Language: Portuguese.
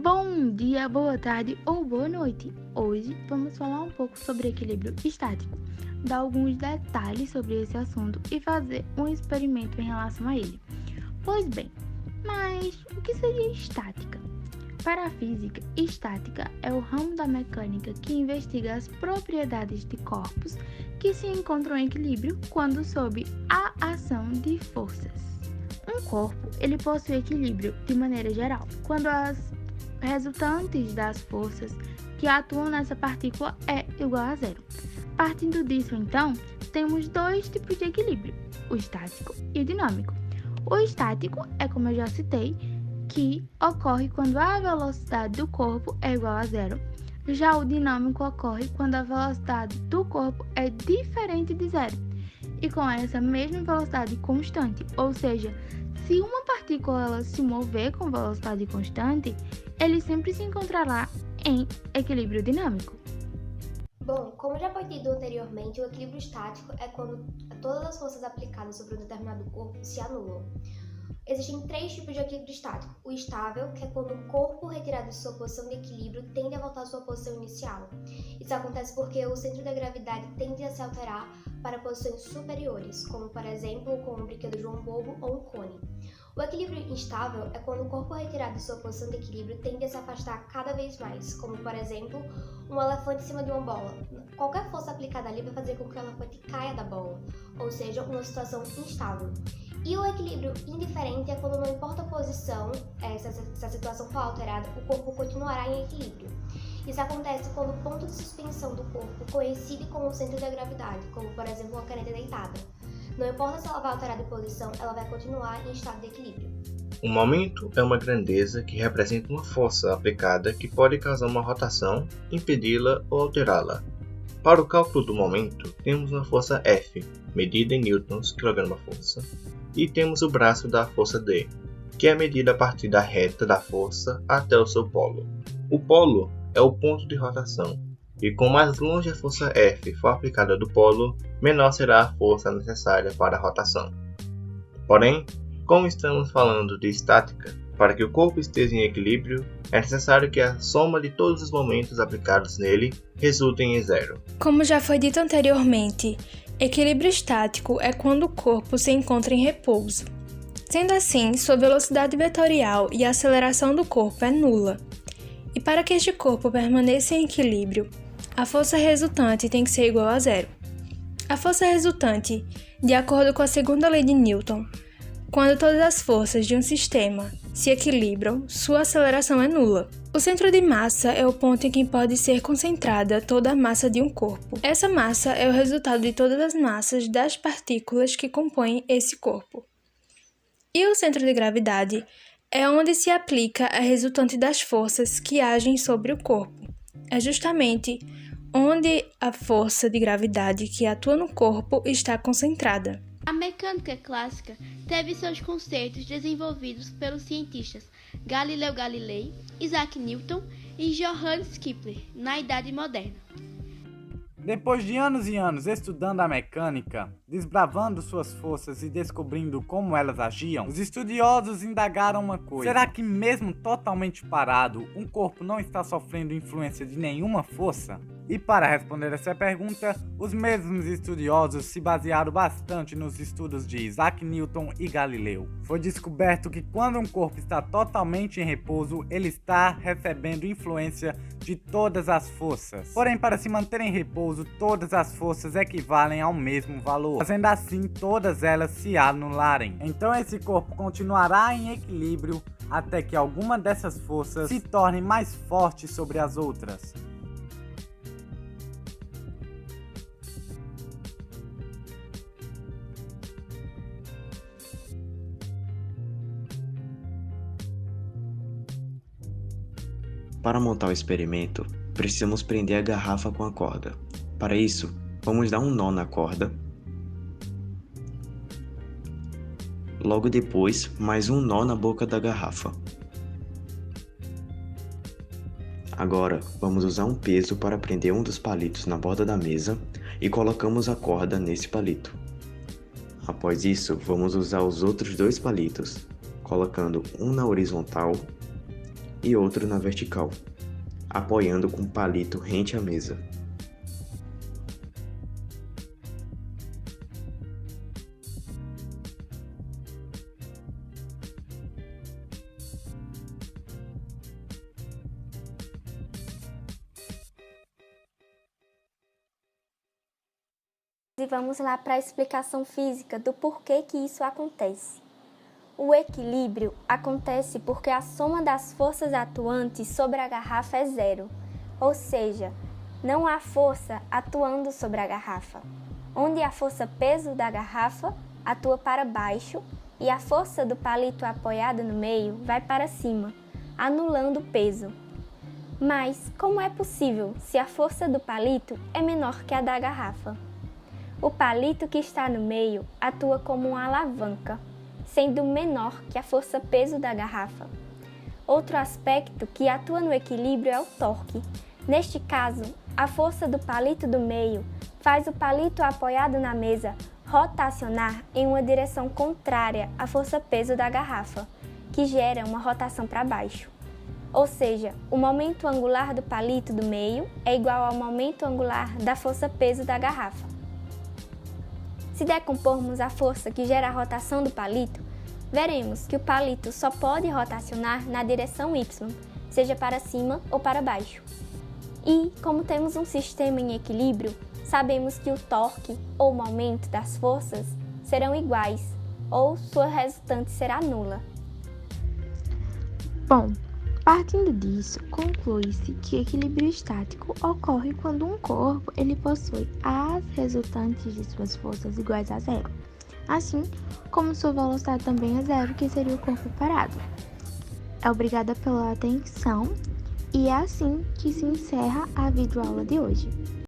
Bom dia, boa tarde ou boa noite. Hoje vamos falar um pouco sobre equilíbrio estático, dar alguns detalhes sobre esse assunto e fazer um experimento em relação a ele. Pois bem, mas o que seria estática? Para a física, estática é o ramo da mecânica que investiga as propriedades de corpos que se encontram em equilíbrio quando sob a ação de forças. Um corpo, ele possui equilíbrio de maneira geral, quando as resultantes das forças que atuam nessa partícula é igual a zero. Partindo disso, então, temos dois tipos de equilíbrio, o estático e o dinâmico. O estático é, como eu já citei, que ocorre quando a velocidade do corpo é igual a zero. Já o dinâmico ocorre quando a velocidade do corpo é diferente de zero e com essa mesma velocidade constante, ou seja, se uma partícula ela se mover com velocidade constante, ele sempre se encontrará em equilíbrio dinâmico. Bom, como já foi dito anteriormente, o equilíbrio estático é quando todas as forças aplicadas sobre um determinado corpo se anulam. Existem três tipos de equilíbrio estático. O estável, que é quando o corpo retirado de sua posição de equilíbrio tende a voltar à sua posição inicial. Isso acontece porque o centro da gravidade tende a se alterar para posições superiores, como por exemplo com um brinquedo João Bobo ou um cone. O equilíbrio instável é quando o corpo retirado de sua posição de equilíbrio tende a se afastar cada vez mais, como por exemplo um elefante em cima de uma bola. Qualquer força aplicada ali vai fazer com que o elefante caia da bola, ou seja, uma situação instável. E o equilíbrio indiferente é quando não importa a posição, se a situação for alterada, o corpo continuará em equilíbrio. Isso acontece quando o ponto de suspensão do corpo coincide com o centro da gravidade, como por exemplo uma caneta deitada. Não importa se ela vai alterar de posição, ela vai continuar em estado de equilíbrio. Um momento é uma grandeza que representa uma força aplicada que pode causar uma rotação, impedi-la ou alterá-la. Para o cálculo do momento, temos uma força F, medida em newtons quilograma-força, e temos o braço da força D, que é medida a partir da reta da força até o seu polo. O polo é o ponto de rotação, e com mais longe a força F for aplicada do polo, menor será a força necessária para a rotação. Porém, como estamos falando de estática, para que o corpo esteja em equilíbrio, é necessário que a soma de todos os momentos aplicados nele resultem em zero. Como já foi dito anteriormente, equilíbrio estático é quando o corpo se encontra em repouso. Sendo assim, sua velocidade vetorial e a aceleração do corpo é nula. E para que este corpo permaneça em equilíbrio, a força resultante tem que ser igual a zero. A força resultante, de acordo com a segunda lei de Newton, quando todas as forças de um sistema se equilibram, sua aceleração é nula. O centro de massa é o ponto em que pode ser concentrada toda a massa de um corpo. Essa massa é o resultado de todas as massas das partículas que compõem esse corpo. E o centro de gravidade é onde se aplica a resultante das forças que agem sobre o corpo. É justamente onde a força de gravidade que atua no corpo está concentrada. A mecânica clássica teve seus conceitos desenvolvidos pelos cientistas Galileu Galilei, Isaac Newton e Johannes Kepler na Idade Moderna. Depois de anos e anos estudando a mecânica, desbravando suas forças e descobrindo como elas agiam, os estudiosos indagaram uma coisa: será que mesmo totalmente parado, um corpo não está sofrendo influência de nenhuma força? E para responder essa pergunta, os mesmos estudiosos se basearam bastante nos estudos de Isaac Newton e Galileu. Foi descoberto que quando um corpo está totalmente em repouso, ele está recebendo influência de todas as forças. Porém, para se manter em repouso, todas as forças equivalem ao mesmo valor, fazendo assim todas elas se anularem. Então esse corpo continuará em equilíbrio até que alguma dessas forças se torne mais forte sobre as outras. Para montar o experimento, precisamos prender a garrafa com a corda. Para isso, vamos dar um nó na corda. Logo depois, mais um nó na boca da garrafa. Agora, vamos usar um peso para prender um dos palitos na borda da mesa e colocamos a corda nesse palito. Após isso, vamos usar os outros 2 palitos, colocando um na horizontal e outro na vertical, apoiando com o palito rente à mesa. E vamos lá para a explicação física do porquê que isso acontece. O equilíbrio acontece porque a soma das forças atuantes sobre a garrafa é zero, ou seja, não há força atuando sobre a garrafa, onde a força peso da garrafa atua para baixo e a força do palito apoiado no meio vai para cima, anulando o peso. Mas como é possível se a força do palito é menor que a da garrafa? O palito que está no meio atua como uma alavanca, sendo menor que a força-peso da garrafa. Outro aspecto que atua no equilíbrio é o torque. Neste caso, a força do palito do meio faz o palito apoiado na mesa rotacionar em uma direção contrária à força-peso da garrafa, que gera uma rotação para baixo. Ou seja, o momento angular do palito do meio é igual ao momento angular da força-peso da garrafa. Se decompormos a força que gera a rotação do palito, veremos que o palito só pode rotacionar na direção Y, seja para cima ou para baixo. E, como temos um sistema em equilíbrio, sabemos que o torque ou momento das forças serão iguais, ou sua resultante será nula. Bom, partindo disso, conclui-se que equilíbrio estático ocorre quando um corpo ele possui as resultantes de suas forças iguais a zero, assim como sua velocidade também é zero, que seria o corpo parado. Obrigada pela atenção e é assim que se encerra a videoaula de hoje.